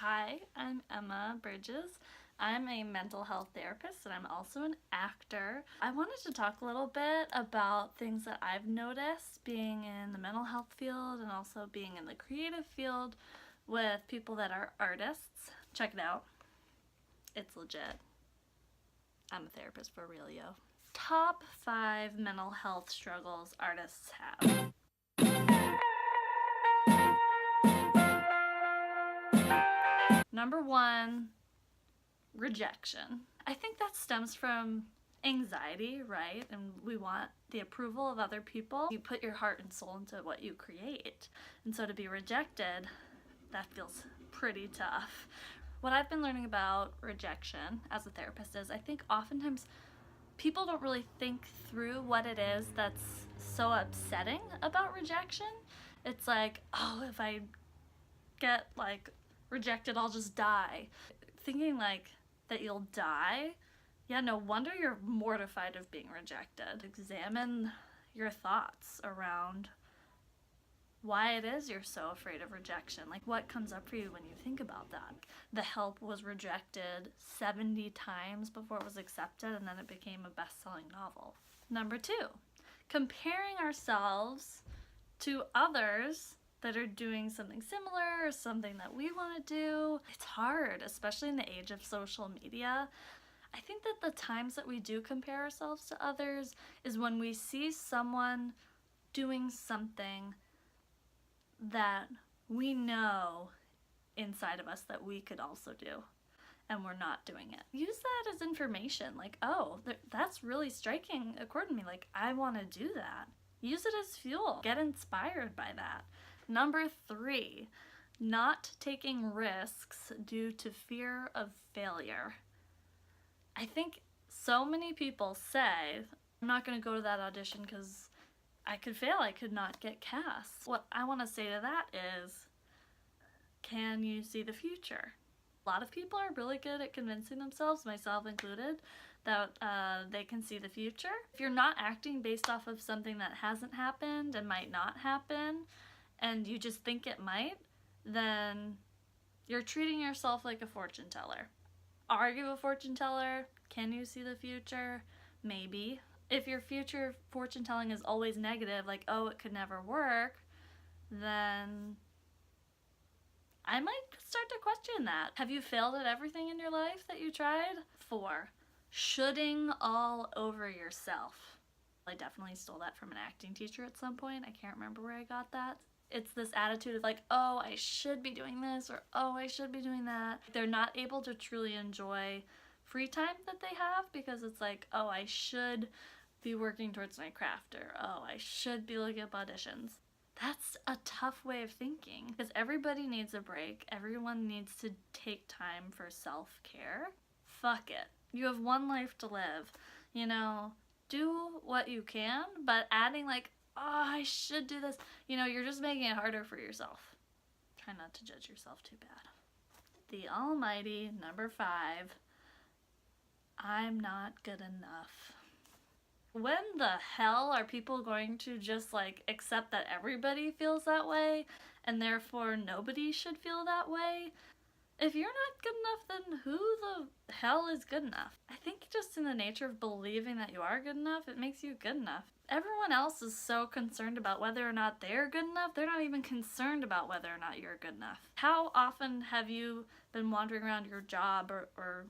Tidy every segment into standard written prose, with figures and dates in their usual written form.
Hi, I'm Emma Bridges. I'm a mental health therapist and I'm also an actor. I wanted to talk a little bit about things that I've noticed being in the mental health field and also being in the creative field with people that are artists. Check it out. It's legit. I'm a therapist for real, yo. Top 5 mental health struggles artists have. Number 1, rejection. I think that stems from anxiety, right? And we want the approval of other people. You put your heart and soul into what you create. And so to be rejected, that feels pretty tough. What I've been learning about rejection as a therapist is I think oftentimes people don't really think through what it is that's so upsetting about rejection. It's like, oh, if I get rejected, I'll just die. Thinking that you'll die, yeah, no wonder you're mortified of being rejected. Examine your thoughts around why it is you're so afraid of rejection. What comes up for you when you think about that? The Help was rejected 70 times before it was accepted, and then it became a best-selling novel. Number 2, comparing ourselves to others that are doing something similar or something that we want to do. It's hard, especially in the age of social media. I think that the times that we do compare ourselves to others is when we see someone doing something that we know inside of us that we could also do, and we're not doing it. Use that as information, oh, that's really striking a chord in me, I want to do that. Use it as fuel. Get inspired by that. Number 3, not taking risks due to fear of failure. I think so many people say, I'm not going to go to that audition because I could fail, I could not get cast. What I want to say to that is, can you see the future? A lot of people are really good at convincing themselves, myself included, that they can see the future. If you're not acting based off of something that hasn't happened and might not happen, and you just think it might, then you're treating yourself like a fortune teller. Are you a fortune teller? Can you see the future? Maybe. If your future fortune telling is always negative, oh, it could never work, then I might start to question that. Have you failed at everything in your life that you tried? 4, shoulding all over yourself. I definitely stole that from an acting teacher at some point. I can't remember where I got that. It's this attitude of oh, I should be doing this, or oh, I should be doing that. They're not able to truly enjoy free time that they have because it's oh, I should be working towards my craft, or oh, I should be looking up auditions. That's a tough way of thinking because everybody needs a break. Everyone needs to take time for self-care. Fuck it. You have one life to live. Do what you can, but adding oh, I should do this, you're just making it harder for yourself. Try not to judge yourself too bad. The almighty number 5, I'm not good enough. When the hell are people going to just accept that everybody feels that way and therefore nobody should feel that way? If you're not good enough, then who the hell is good enough? I think just in the nature of believing that you are good enough, it makes you good enough. Everyone else is so concerned about whether or not they're good enough, they're not even concerned about whether or not you're good enough. How often have you been wandering around your job or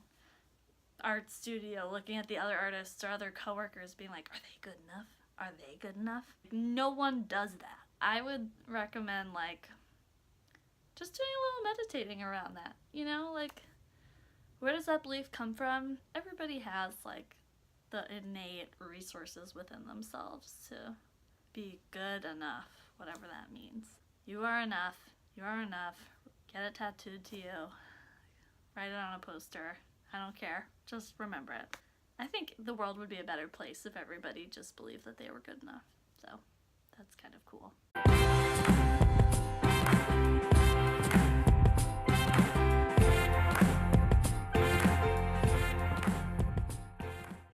art studio looking at the other artists or other coworkers being are they good enough? Are they good enough? No one does that. I would recommend just doing a little meditating around that, where does that belief come from? Everybody has the innate resources within themselves to be good enough, whatever that means. You are enough. You are enough. Get it tattooed to you. Write it on a poster. I don't care. Just remember it. I think the world would be a better place if everybody just believed that they were good enough. So that's kind of cool.